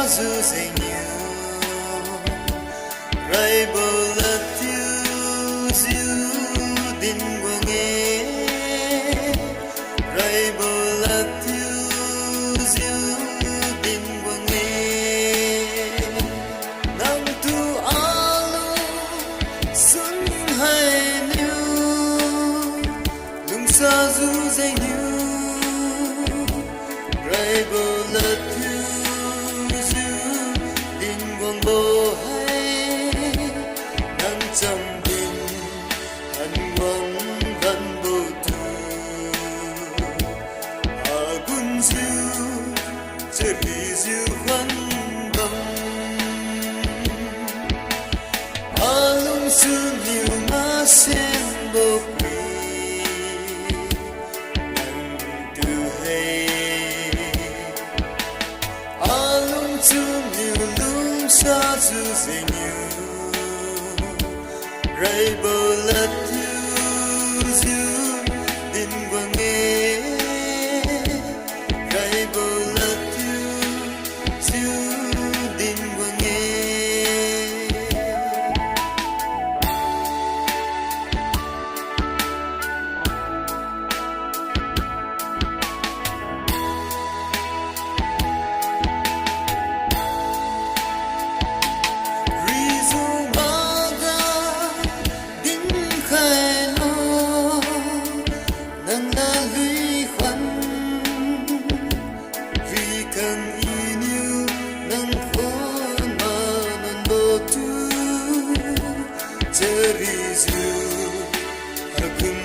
du dây nhiều rai bờ lật thiêu diu din qua nghe rai bờ lật thiêu diu din qua nghe nang tu alu sun hai niu lung sa du dây nhiều rai bờ lật thiêu diu din quang bờ trong đêm anh mong vẫn bầu trời quân diêu chờ đi diêu văn bông lung xuân nhiều má sen bầu quỳ nắng từ hay lung xuân nhiều lung xa dù dày nhiều rai bờ lật thiêu diu din qua nghe rai bờ lật thiêu diu din qua nghe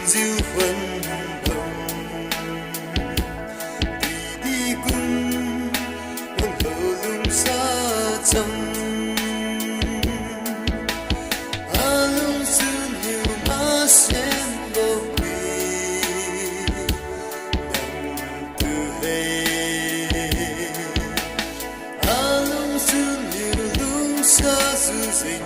diêu phân đồng đi cùng con thơ lung xa trong lung xuân nhiều má sen bầu quỳ đằng từ hay lung xuân nhiều lung xa dù dày